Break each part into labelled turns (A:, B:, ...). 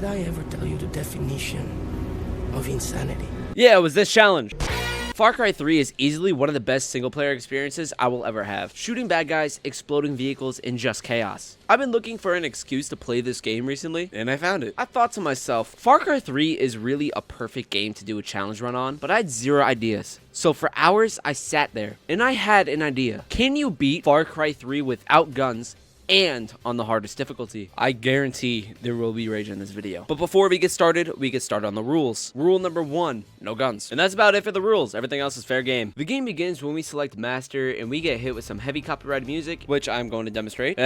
A: Did I ever tell you the definition of insanity?
B: Yeah, it was this challenge. Far Cry 3 is easily one of the best single-player experiences I will ever have. Shooting bad guys, exploding vehicles, and just chaos. I've been looking for an excuse to play this game recently, and I found it. I thought to myself, Far Cry 3 is really a perfect game to do a challenge run on, but I had zero ideas. So for hours, I sat there, and I had an idea. Can you beat Far Cry 3 without guns and on the hardest difficulty? I guarantee there will be rage in this video. But before we get started on the rules. Rule number 1, no guns. And that's about it for the rules. Everything else is fair game. The game begins when we select master and we get hit with some heavy copyrighted music, which I'm going to demonstrate. We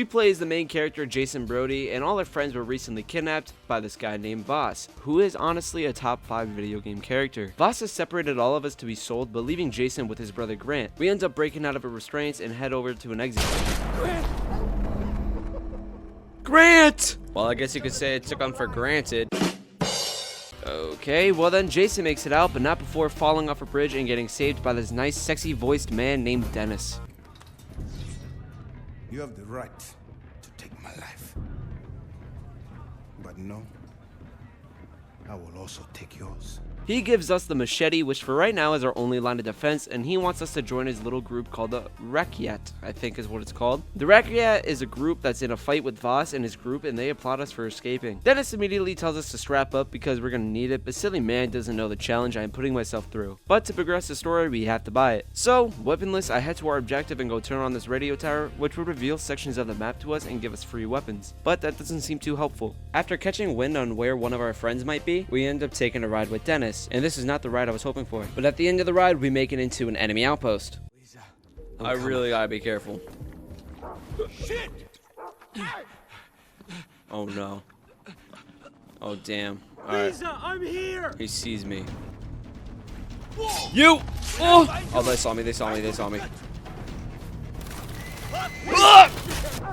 B: play as the main character, Jason Brody, and all our friends were recently kidnapped by this guy named Voss, who is honestly a top 5 video game character. Voss has separated all of us to be sold, but leaving Jason with his brother Grant. We end up breaking out of our restraints and head over to an exit. Grant! Well, I guess you could say it took on for granted. Okay, well then Jason makes it out, but not before falling off a bridge and getting saved by this nice, sexy voiced man named Dennis.
C: You have the right to take my life. But no, I will also take yours.
B: He gives us the machete, which for right now is our only line of defense, and he wants us to join his little group called the Rakyat, I think is what it's called. The Rakyat is a group that's in a fight with Voss and his group, and they applaud us for escaping. Dennis immediately tells us to strap up because we're gonna need it, but silly man doesn't know the challenge I am putting myself through. But to progress the story, we have to buy it. So, weaponless, I head to our objective and go turn on this radio tower, which would reveal sections of the map to us and give us free weapons. But that doesn't seem too helpful. After catching wind on where one of our friends might be, we end up taking a ride with Dennis. And this is not the ride I was hoping for. But at the end of the ride, we make it into an enemy outpost. I really gotta be careful.
C: Shit!
B: Oh no. Oh damn. Alright.
C: I'm here!
B: He sees me. You! Oh, they saw me, they saw me, they saw me.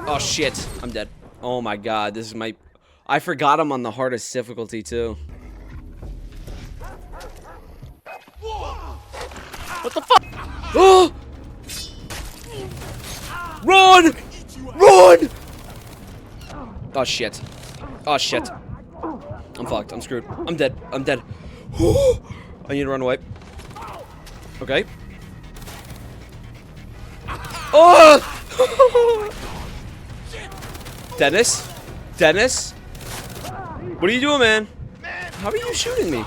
B: Oh shit. I'm dead. Oh my god, this is my... I forgot I'm on the hardest difficulty too. What the fuck? Oh! Run! Run! Oh shit. Oh shit. I'm fucked. I'm screwed. I'm dead. I'm dead. I need to run away. Okay. Oh! Dennis? Dennis? What are you doing, man? How are you shooting me?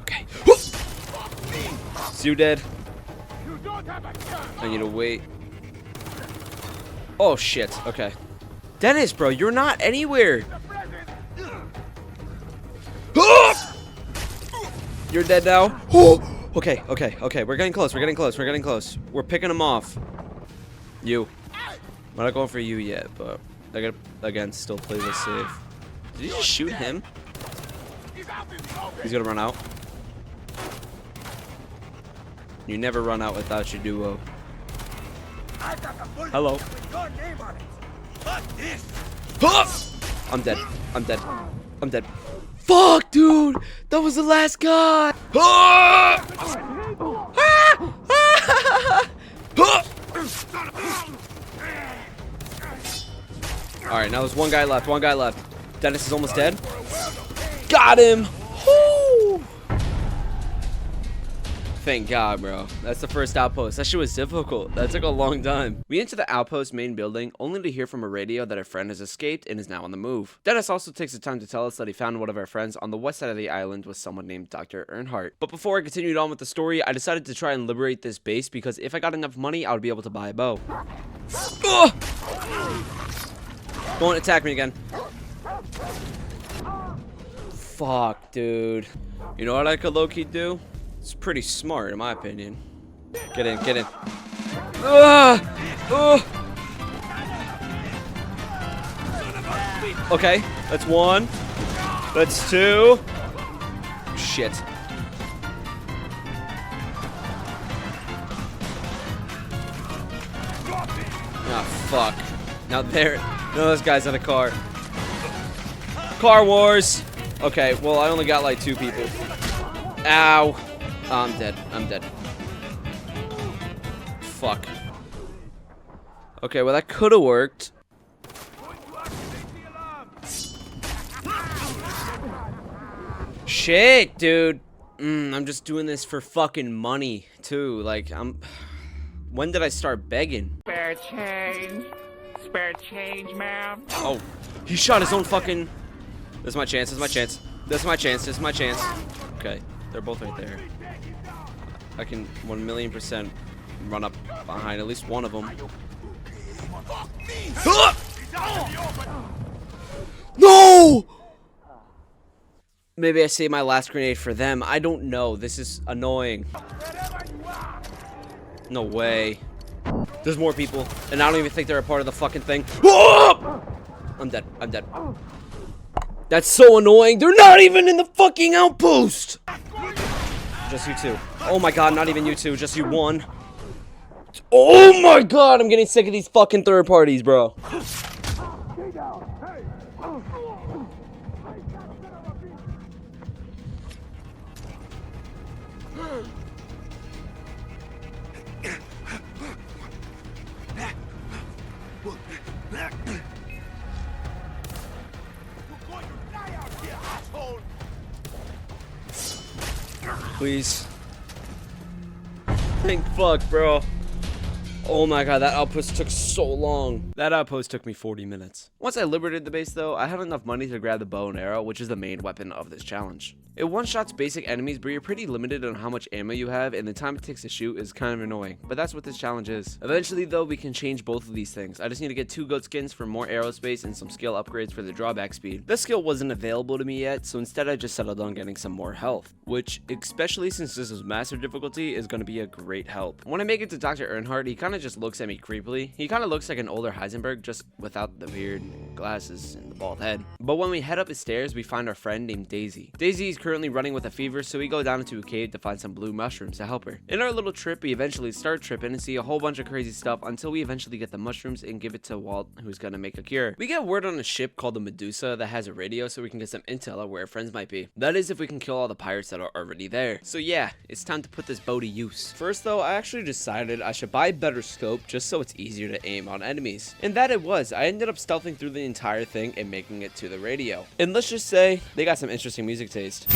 B: Okay. Is you dead? I need to wait. Oh shit. Okay. Dennis, bro, you're not anywhere. You're dead now. Okay, okay, okay. We're getting close. We're getting close. We're getting close. We're picking them off. You. I'm not going for you yet, but I gotta, again, still play this safe. Did you just shoot him? He's gonna run out. You never run out without your duo. Hello. I'm dead. I'm dead. I'm dead. Fuck, dude! That was the last guy! Alright, now there's one guy left. One guy left. Dennis is almost dead. Got him! Woo! Thank God, bro. That's the first outpost. That shit was difficult. That took a long time. We enter the outpost main building, only to hear from a radio that our friend has escaped and is now on the move. Dennis also takes the time to tell us that he found one of our friends on the west side of the island with someone named Dr. Earnhart. But before I continued on with the story, I decided to try and liberate this base because if I got enough money, I would be able to buy a bow. Don't attack me again. Fuck, dude. You know what I could low-key do? It's pretty smart, in my opinion. Get in, get in. Okay, that's one. That's two. Shit. Ah, fuck. Now there. No, this guy's in a car. Car wars. Okay, well, I only got like 2 people. Ow. Oh, I'm dead. I'm dead. Fuck. Okay, well, that could have worked. Shit, dude. I'm just doing this for fucking money, too. Like, when did I start begging?
D: Spare change. Spare change, ma'am.
B: Oh, he shot his own fucking... This is my chance, this is my chance. This is my chance, this is my chance. Okay, they're both right there. I can 1,000,000% run up behind at least one of them. No! Maybe I saved my last grenade for them. I don't know. This is annoying. No way. There's more people, and I don't even think they're a part of the fucking thing. I'm dead. I'm dead. That's so annoying. They're not even in the fucking outpost. Just you two. Oh my god, not even you two. Just you one. Oh my god, I'm getting sick of these fucking third parties, bro. Please. Thank fuck, bro. Oh my god, that outpost took so long. That outpost took me 40 minutes. Once I liberated the base though, I had enough money to grab the bow and arrow, which is the main weapon of this challenge. It one-shots basic enemies, but you're pretty limited on how much ammo you have, and the time it takes to shoot is kind of annoying, but that's what this challenge is. Eventually though, we can change both of these things. I just need to get 2 goat skins for more aerospace and some skill upgrades for the drawback speed. This skill wasn't available to me yet, so instead I just settled on getting some more health, which, especially since this is master difficulty, is going to be a great help. When I make it to Dr. Earnhardt, he kind of just looks at me creepily. He kind of looks like an older Heisenberg, just without the beard, glasses, and the bald head. But when we head up his stairs, we find our friend named Daisy. Daisy is currently running with a fever, so we go down into a cave to find some blue mushrooms to help her. In our little trip, we eventually start tripping and see a whole bunch of crazy stuff until we eventually get the mushrooms and give it to Walt, who's gonna make a cure. We get word on a ship called the Medusa that has a radio, so we can get some intel on where our friends might be. That is if we can kill all the pirates that are already there. So yeah, it's time to put this bow to use. First though, I actually decided I should buy a better scope just so it's easier to aim on enemies. And that it was. I ended up stealthing through the entire thing and making it to the radio. And let's just say, they got some interesting music taste.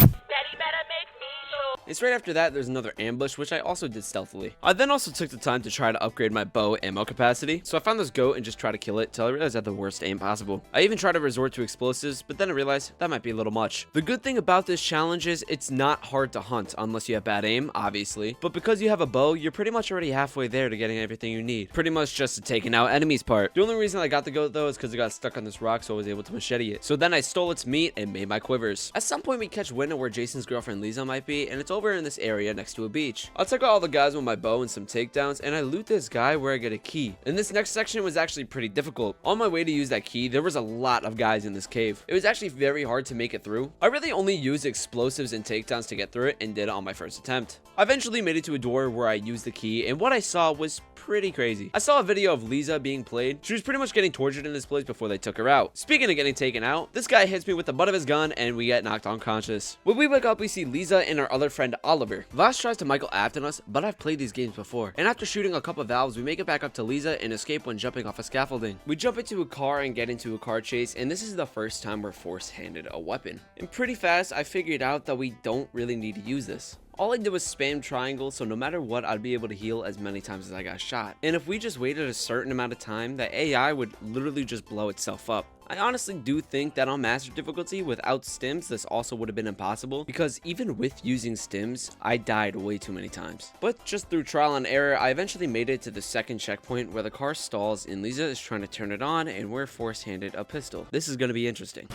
B: It's right after that there's another ambush, which I also did stealthily. I then also took the time to try to upgrade my bow ammo capacity, so I found this goat and just tried to kill it till I realized I had the worst aim possible. I even tried to resort to explosives, but then I realized that might be a little much. The good thing about this challenge is it's not hard to hunt unless you have bad aim, obviously, but because you have a bow, you're pretty much already halfway there to getting everything you need. Pretty much just to taking out enemies part. The only reason I got the goat though is because it got stuck on this rock, so I was able to machete it. So then I stole its meat and made my quivers. At some point we catch wind of where Jason's girlfriend Lisa might be, and it's over in this area next to a beach. I'll take out all the guys with my bow and some takedowns, and I loot this guy where I get a key. And this next section was actually pretty difficult. On my way to use that key, there was a lot of guys in this cave. It was actually very hard to make it through. I really only used explosives and takedowns to get through it, and did it on my first attempt. I eventually made it to a door where I used the key, and what I saw was pretty crazy. I saw a video of Lisa being played. She was pretty much getting tortured in this place before they took her out. Speaking of getting taken out, this guy hits me with the butt of his gun, and we get knocked unconscious. When we wake up, we see Lisa and our other friend Oliver. Voss tries to Michael after us, but I've played these games before. And after shooting a couple of valves, we make it back up to Lisa and escape when jumping off a scaffolding. We jump into a car and get into a car chase, and this is the first time we're force-handed a weapon. And pretty fast, I figured out that we don't really need to use this. All I did was spam triangle, so no matter what, I'd be able to heal as many times as I got shot. And if we just waited a certain amount of time, the AI would literally just blow itself up. I honestly do think that on master difficulty, without stims, this also would have been impossible, because even with using stims, I died way too many times. But just through trial and error, I eventually made it to the second checkpoint where the car stalls and Lisa is trying to turn it on, and we're force-handed a pistol. This is going to be interesting.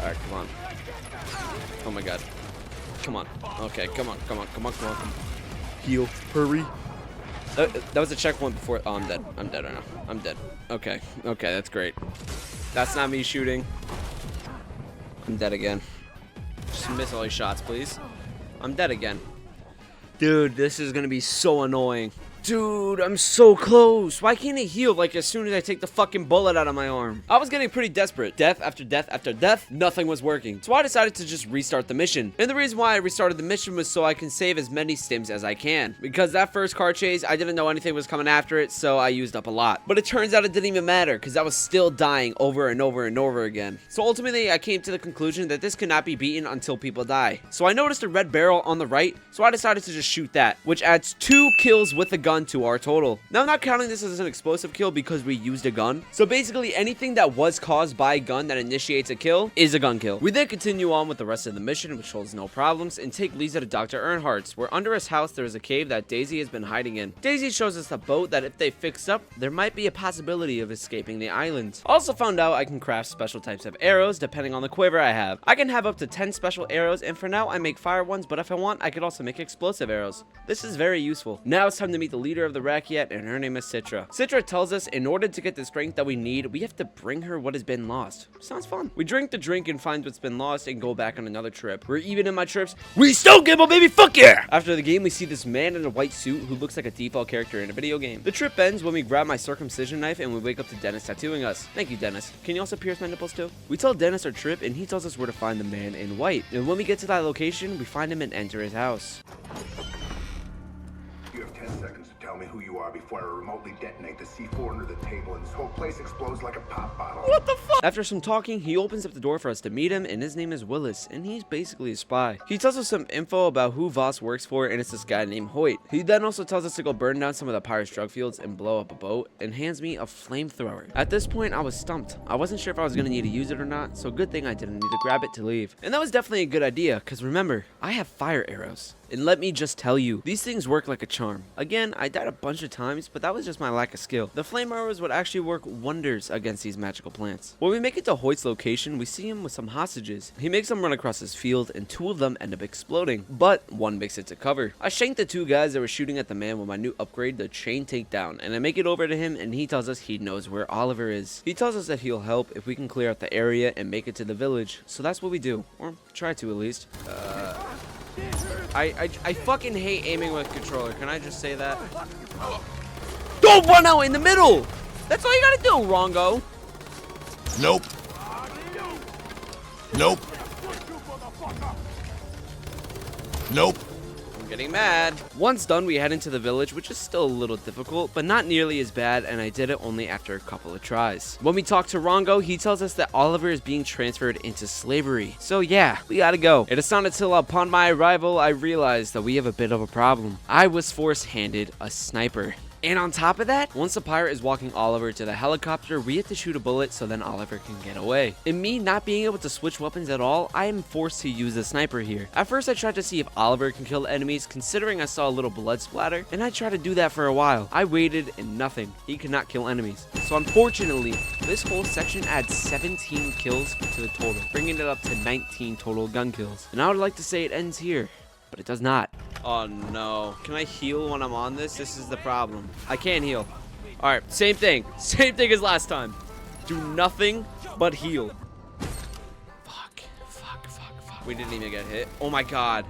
B: Alright, come on. Oh my god. Come on. Okay, come on. Heal. Hurry. That was a checkpoint before. Oh, I'm dead. I'm dead right now. I'm dead. Okay, that's great. That's not me shooting. I'm dead again. Just miss all your shots, please. I'm dead again. Dude, this is gonna be so annoying. Dude, I'm so close. Why can't it heal like as soon as I take the fucking bullet out of my arm? I was getting pretty desperate. Death after death after death, nothing was working. So I decided to just restart the mission. And the reason why I restarted the mission was so I can save as many stims as I can. Because that first car chase, I didn't know anything was coming after it, so I used up a lot. But it turns out it didn't even matter because I was still dying over and over and over again. So ultimately, I came to the conclusion that this cannot be beaten until people die. So I noticed a red barrel on the right, so I decided to just shoot that, which adds 2 kills with the gun to our total. Now I'm not counting this as an explosive kill because we used a gun. So basically anything that was caused by a gun that initiates a kill is a gun kill. We then continue on with the rest of the mission, which holds no problems, and take Lisa to Dr. Earnhardt's, where under his house there is a cave that Daisy has been hiding in. Daisy shows us a boat that if they fix up, there might be a possibility of escaping the island. Also found out I can craft special types of arrows depending on the quiver I have. I can have up to 10 special arrows, and for now I make fire ones, but if I want I could also make explosive arrows. This is very useful. Now it's time to meet the leader of the Rakyat, and her name is Citra. Citra tells us in order to get the strength that we need, we have to bring her what has been lost. Sounds fun. We drink the drink and find what's been lost and go back on another trip. Where even in my trips, we still gamble, baby, fuck yeah! After the game, we see this man in a white suit who looks like a default character in a video game. The trip ends when we grab my circumcision knife and we wake up to Dennis tattooing us. Thank you, Dennis. Can you also pierce my nipples too? We tell Dennis our trip and he tells us where to find the man in white. And when we get to that location, we find him and enter his house.
E: You have 10 seconds to tell me who you are before I remotely detonate the C4 under the table and this whole place explodes like a pop bottle.
B: What the fuck? After some talking, he opens up the door for us to meet him, and his name is Willis, and he's basically a spy. He tells us some info about who Voss works for, and it's this guy named Hoyt. He then also tells us to go burn down some of the pirates' drug fields and blow up a boat, and hands me a flamethrower. At this point, I was stumped. I wasn't sure if I was gonna need to use it or not, so good thing I didn't need to grab it to leave. And that was definitely a good idea, because remember, I have fire arrows. And let me just tell you, these things work like a charm. Again, I died a bunch of times, but that was just my lack of skill. The flame arrows would actually work wonders against these magical plants. When we make it to Hoyt's location, we see him with some hostages. He makes them run across his field, and 2 of them end up exploding, but 1 makes it to cover. I shanked the 2 guys that were shooting at the man with my new upgrade, the chain takedown, and I make it over to him, and he tells us he knows where Oliver is. He tells us that he'll help if we can clear out the area and make it to the village, so that's what we do, or try to at least. I fucking hate aiming with controller. Can I just say that? Don't run out in the middle! That's all you gotta do, Rongo.
C: Nope. Nope. Nope.
B: I'm getting mad. Once done, we head into the village, which is still a little difficult, but not nearly as bad, and I did it only after a couple of tries. When we talk to Rongo, he tells us that Oliver is being transferred into slavery. So yeah, we gotta go. It is not until upon my arrival I realized that we have a bit of a problem. I was force-handed a sniper. And on top of that, once the pirate is walking Oliver to the helicopter, we have to shoot a bullet so then Oliver can get away. And me not being able to switch weapons at all, I am forced to use the sniper here. At first I tried to see if Oliver can kill enemies, considering I saw a little blood splatter, and I tried to do that for a while. I waited and nothing. He could not kill enemies. So unfortunately, this whole section adds 17 kills to the total, bringing it up to 19 total gun kills. And I would like to say it ends here, but it does not. Oh no. Can I heal when I'm on this? This is the problem. I can't heal. Alright, same thing. Same thing as last time. Do nothing but heal. Fuck. We didn't even get hit. Oh my god.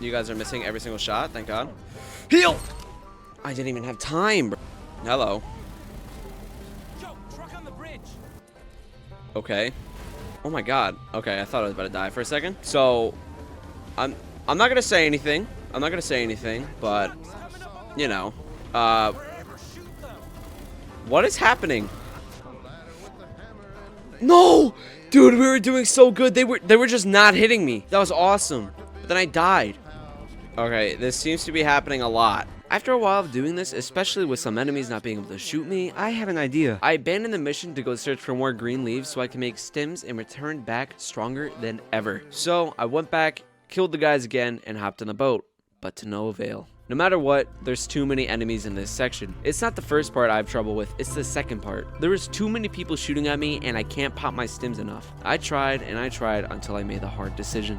B: You guys are missing every single shot. Thank god. Heal! I didn't even have time, bro. Hello. Okay. Oh my god. Okay, I thought I was about to die for a second. So, I'm not gonna say anything. But you know, what is happening? No, dude, we were doing so good. They were just not hitting me. That was awesome. But then I died. Okay, this seems to be happening a lot. After a while of doing this, especially with some enemies not being able to shoot me, I have an idea. I abandoned the mission to go search for more green leaves so I can make stims and return back stronger than ever. So I went back, killed the guys again, and hopped on the boat, but to no avail. No matter what, there's too many enemies in this section. It's not the first part I have trouble with, it's the second part. There is too many people shooting at me and I can't pop my stims enough. I tried and I tried until I made the hard decision.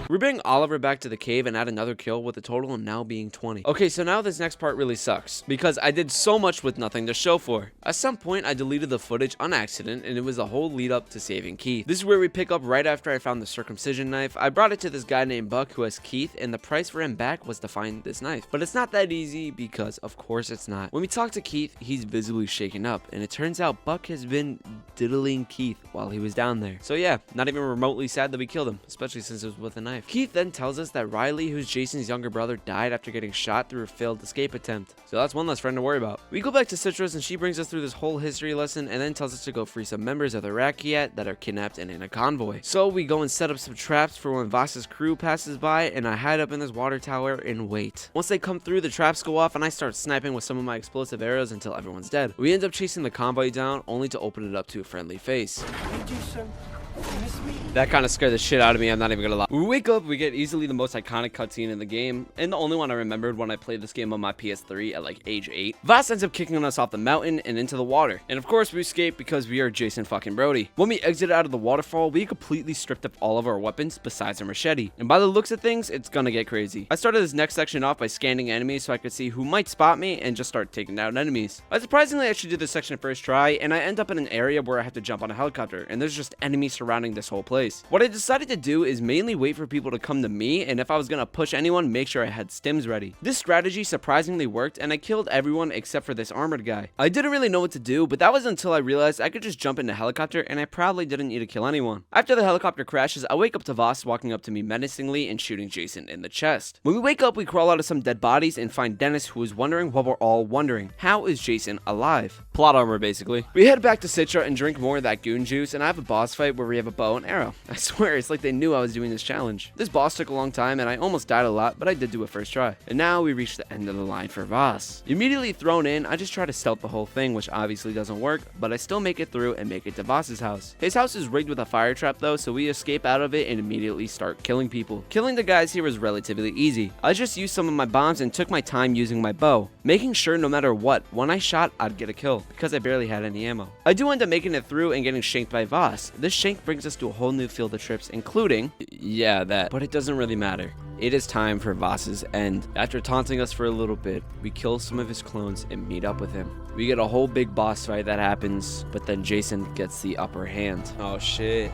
B: We bring Oliver back to the cave and add another kill with a total of now being 20. Okay, so now this next part really sucks because I did so much with nothing to show for. At some point, I deleted the footage on accident and it was the whole lead up to saving Keith. This is where we pick up right after I found the circumcision knife. I brought it to this guy named Buck who has Keith, and the price for him back was to find this knife. But it's not that easy because of course it's not. When we talk to Keith, he's visibly shaken up, and it turns out Buck has been diddling Keith while he was down there. So yeah, not even remotely sad that we killed him, especially since it was with a knife. Keith then tells us that Riley, who's Jason's younger brother, died after getting shot through a failed escape attempt. So that's one less friend to worry about. We go back to Citrus and she brings us through this whole history lesson and then tells us to go free some members of the Rakyat that are kidnapped and in a convoy. So we go and set up some traps for when Voss's crew passes by, and I hide up in this water tower and wait. Once they come through, the traps go off and I start sniping with some of my explosive arrows until everyone's dead. We end up chasing the convoy down only to open it up to a friendly face.
A: Hey, Jason. You miss me?
B: That kind of scared the shit out of me, I'm not even gonna lie. When we wake up, we get easily the most iconic cutscene in the game, and the only one I remembered when I played this game on my PS3 at like age 8. Voss ends up kicking us off the mountain and into the water, and of course we escape because we are Jason fucking Brody. When we exit out of the waterfall, we completely stripped up all of our weapons besides our machete, and by the looks of things, it's gonna get crazy. I started this next section off by scanning enemies so I could see who might spot me and just start taking down enemies. I surprisingly actually did this section first try, and I end up in an area where I have to jump on a helicopter, and there's just enemies surrounding this whole place. What I decided to do is mainly wait for people to come to me, and if I was gonna push anyone, make sure I had stims ready. This strategy surprisingly worked, and I killed everyone except for this armored guy. I didn't really know what to do, but that was until I realized I could just jump in the helicopter, and I probably didn't need to kill anyone. After the helicopter crashes, I wake up to Voss walking up to me menacingly and shooting Jason in the chest. When we wake up, we crawl out of some dead bodies and find Dennis, who is wondering what we're all wondering. How is Jason alive? Plot armor, basically. We head back to Citra and drink more of that goon juice, and I have a boss fight where we have a bow and arrow. I swear, it's like they knew I was doing this challenge. This boss took a long time and I almost died a lot, but I did do a first try. And now we reach the end of the line for Voss. Immediately thrown in, I just try to stealth the whole thing, which obviously doesn't work, but I still make it through and make it to Voss's house. His house is rigged with a fire trap though, so we escape out of it and immediately start killing people. Killing the guys here was relatively easy. I just used some of my bombs and took my time using my bow, making sure no matter what, when I shot, I'd get a kill, because I barely had any ammo. I do end up making it through and getting shanked by Voss. This shank brings us to a whole new field of trips, including, yeah, that, but it doesn't really matter. It is time for Voss's end. After taunting us for a little bit, we kill some of his clones and meet up with him. We get a whole big boss fight that happens, but then Jason gets the upper hand. Oh shit.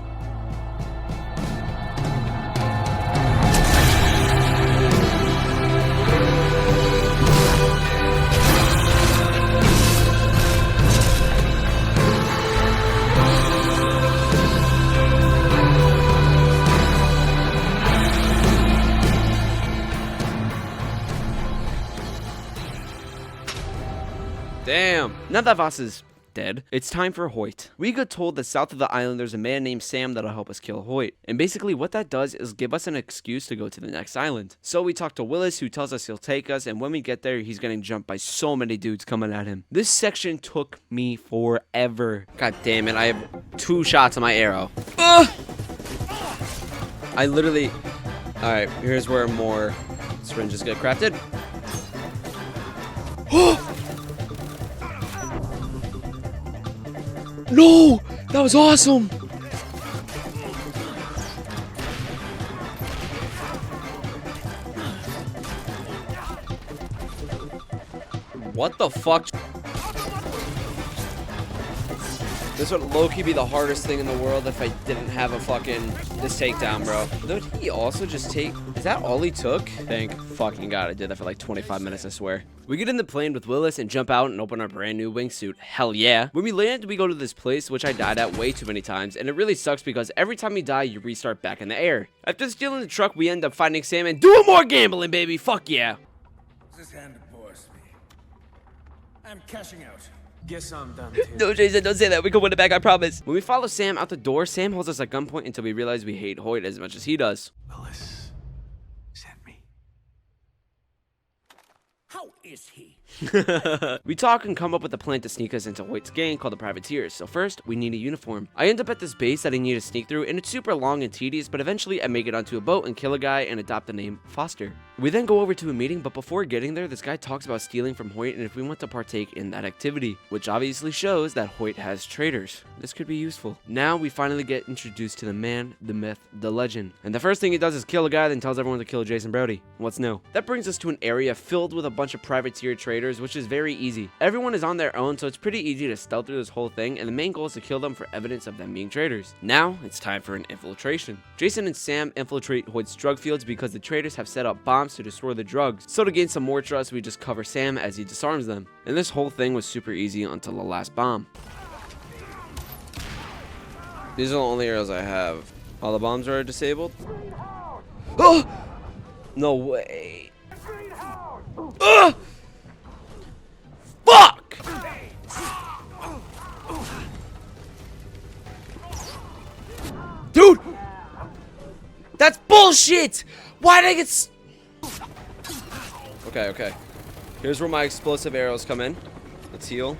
B: Damn. Now that Voss is dead, it's time for Hoyt. We get told that south of the island there's a man named Sam that'll help us kill Hoyt. And basically what that does is give us an excuse to go to the next island. So we talk to Willis, who tells us he'll take us, and when we get there, he's getting jumped by so many dudes coming at him. This section took me forever. God damn it, I have 2 shots on my arrow. I literally... Alright, here's where more syringes get crafted. No! That was awesome! What the fuck? This would low-key be the hardest thing in the world if I didn't have a fucking... this takedown, bro. Did he also just take... Is that all he took? Thank fucking God, I did that for like 25 minutes, I swear. We get in the plane with Willis and jump out and open our brand new wingsuit. Hell yeah. When we land, we go to this place, which I died at way too many times, and it really sucks because every time you die, you restart back in the air. After stealing the truck, we end up finding Sam and doing more gambling, baby. Fuck yeah.
C: This hand bores me. I'm cashing out.
A: Guess I'm done too.
B: No, Jason, don't say that. We can win it back, I promise. When we follow Sam out the door, Sam holds us at gunpoint until we realize we hate Hoyt as much as he does.
C: Willis sent me.
A: How is he?
B: We talk and come up with a plan to sneak us into Hoyt's gang called the Privateers. So first, we need a uniform. I end up at this base that I need to sneak through, and it's super long and tedious, but eventually I make it onto a boat and kill a guy and adopt the name Foster. We then go over to a meeting, but before getting there, this guy talks about stealing from Hoyt and if we want to partake in that activity, which obviously shows that Hoyt has traders. This could be useful. Now we finally get introduced to the man, the myth, the legend. And the first thing he does is kill a guy, then tells everyone to kill Jason Brody. What's new? That brings us to an area filled with a bunch of privateer traders, which is very easy. Everyone is on their own, so it's pretty easy to stealth through this whole thing, and the main goal is to kill them for evidence of them being traders. Now, it's time for an infiltration. Jason and Sam infiltrate Hoyt's drug fields because the traders have set up bombs to destroy the drugs. So to gain some more trust, we just cover Sam as he disarms them. And this whole thing was super easy until the last bomb. These are the only arrows I have. All the bombs are disabled. Oh! No way. Ugh! Fuck! Dude! That's bullshit! Why did I get Okay. Here's where my explosive arrows come in. Let's heal.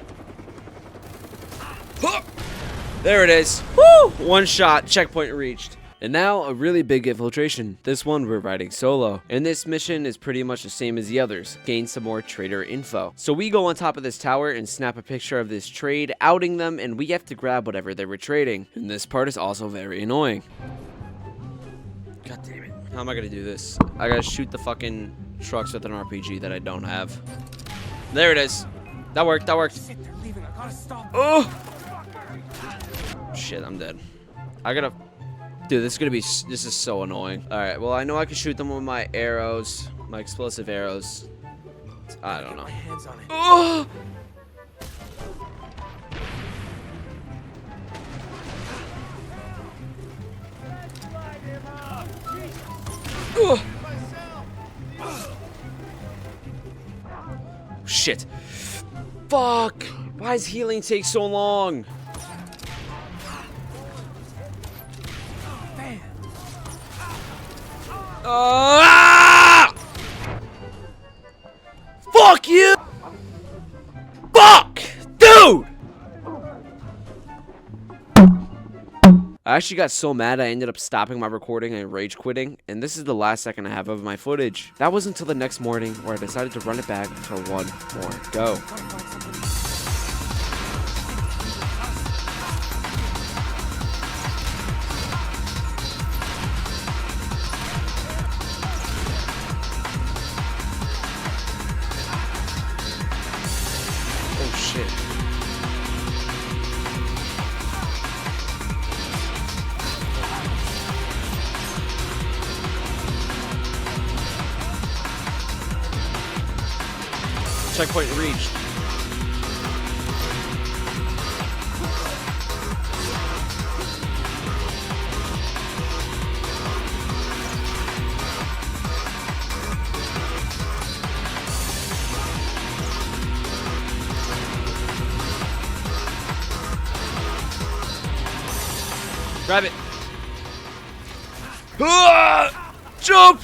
B: There it is. Woo! One shot. Checkpoint reached. And now, a really big infiltration. This one we're riding solo. And this mission is pretty much the same as the others. Gain some more trader info. So we go on top of this tower and snap a picture of this trade, outing them, and we have to grab whatever they were trading. And this part is also very annoying. God damn it. How am I gonna do this? I gotta shoot the fucking trucks with an RPG that I don't have. There it is. That worked. Oh! Shit, I'm dead. I gotta... Dude, this is so annoying. Alright, well, I know I can shoot them with my arrows. My explosive arrows. I don't know. Oh! Oh! Shit. Fuck! Why does healing take so long? Fuck you! Fuck! Dude! I actually got so mad I ended up stopping my recording and rage quitting, and this is the last second I have of my footage. That was until the next morning where I decided to run it back for one more go. Oh shit. Checkpoint reached. Grab it. Jump!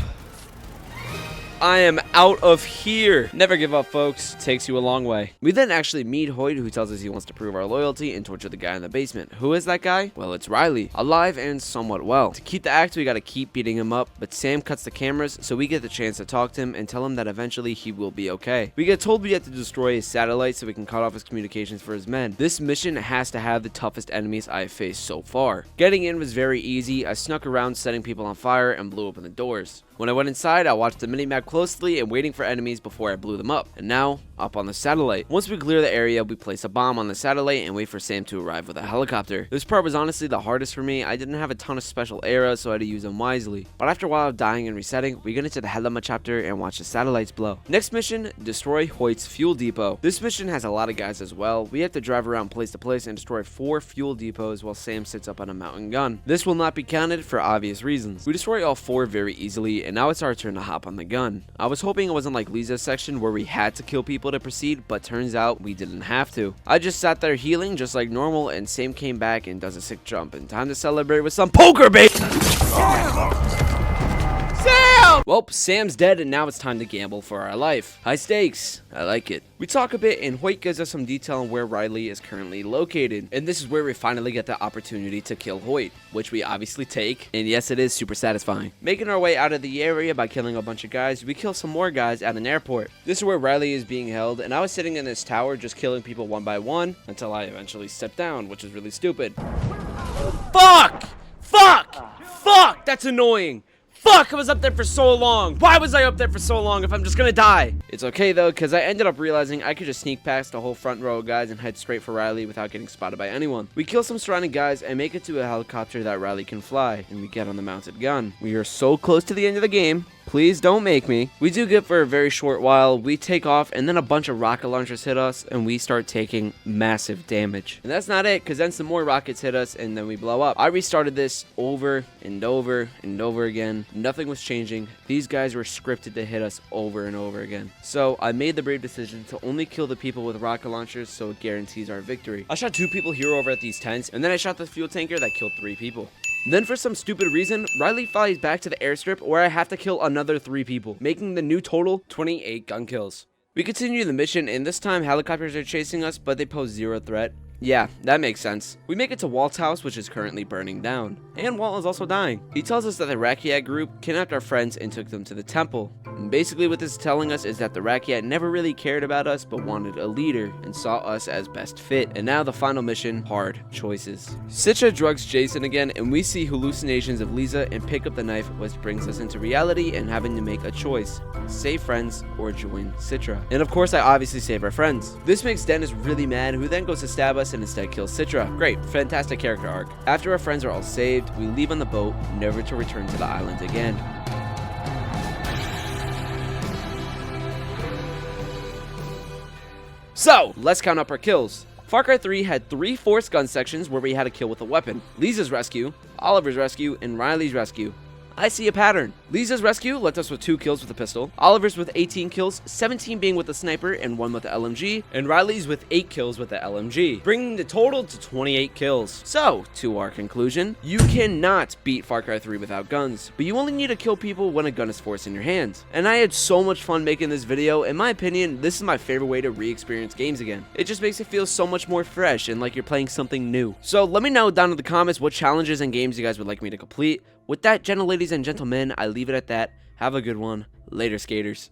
B: I am out of here. Never give up, folks. Takes you a long way. We then actually meet Hoyt, who tells us he wants to prove our loyalty and torture the guy in the basement. Who is that guy? Well, it's Riley, alive and somewhat well. To keep the act, we gotta keep beating him up, but Sam cuts the cameras, so we get the chance to talk to him and tell him that eventually he will be okay. We get told we have to destroy his satellite so we can cut off his communications for his men. This mission has to have the toughest enemies I have faced so far. Getting in was very easy. I snuck around setting people on fire and blew open the doors. When I went inside, I watched the minimap closely and waiting for enemies before I blew them up. And now, up on the satellite. Once we clear the area, we place a bomb on the satellite and wait for Sam to arrive with a helicopter. This part was honestly the hardest for me. I didn't have a ton of special arrows, so I had to use them wisely. But after a while of dying and resetting, we get into the Helama chapter and watch the satellites blow. Next mission, destroy Hoyt's fuel depot. This mission has a lot of guys as well. We have to drive around place to place and destroy 4 fuel depots while Sam sits up on a mountain gun. This will not be counted for obvious reasons. We destroy all 4 very easily, and now it's our turn to hop on the gun. I was hoping it wasn't like Lisa's section where we had to kill people to proceed, but turns out we didn't have to. I just sat there healing just like normal, and Sam came back and does a sick jump, and time to celebrate with some poker, baby! Sam! Well, Sam's dead and now it's time to gamble for our life. High stakes. I like it. We talk a bit and Hoyt gives us some detail on where Riley is currently located. And this is where we finally get the opportunity to kill Hoyt, which we obviously take. And yes, it is super satisfying. Making our way out of the area by killing a bunch of guys, we kill some more guys at an airport. This is where Riley is being held, and I was sitting in this tower just killing people one by one until I eventually stepped down, which is really stupid. Fuck! Fuck! Fuck! That's annoying! Fuck, I was up there for so long. Why was I up there for so long if I'm just gonna die? It's okay though, because I ended up realizing I could just sneak past the whole front row of guys and head straight for Riley without getting spotted by anyone. We kill some surrounding guys and make it to a helicopter that Riley can fly, and we get on the mounted gun. We are so close to the end of the game. Please don't make me. We do get for a very short while, we take off, and then a bunch of rocket launchers hit us, and we start taking massive damage. And that's not it, because then some more rockets hit us, and then we blow up. I restarted this over and over and over again. Nothing was changing. These guys were scripted to hit us over and over again. So I made the brave decision to only kill the people with rocket launchers, so it guarantees our victory. I shot 2 people here over at these tents, and then I shot the fuel tanker that killed 3 people. Then for some stupid reason, Riley flies back to the airstrip where I have to kill another 3 people, making the new total 28 gun kills. We continue the mission, and this time helicopters are chasing us, but they pose 0 threat. Yeah, that makes sense. We make it to Walt's house, which is currently burning down. And Walt is also dying. He tells us that the Rakyat group kidnapped our friends and took them to the temple. And basically what this is telling us is that the Rakyat never really cared about us, but wanted a leader and saw us as best fit. And now the final mission, hard choices. Citra drugs Jason again, and we see hallucinations of Lisa and pick up the knife, which brings us into reality and having to make a choice. Save friends or join Citra. And of course I obviously save our friends. This makes Dennis really mad, who then goes to stab us and instead kills Citra. Great, fantastic character arc. After our friends are all saved, we leave on the boat, never to return to the island again. So, let's count up our kills. Far Cry 3 had 3 forced gun sections where we had to kill with a weapon. Lisa's rescue, Oliver's rescue, and Riley's rescue. I see a pattern. Lisa's rescue left us with 2 kills with a pistol, Oliver's with 18 kills, 17 being with a sniper and 1 with the LMG, and Riley's with 8 kills with the LMG, bringing the total to 28 kills. So, to our conclusion, you cannot beat Far Cry 3 without guns, but you only need to kill people when a gun is forced in your hands. And I had so much fun making this video. In my opinion, this is my favorite way to re-experience games again. It just makes it feel so much more fresh and like you're playing something new. So let me know down in the comments what challenges and games you guys would like me to complete. With that, gentle ladies and gentlemen, I leave it at that. Have a good one. Later, skaters.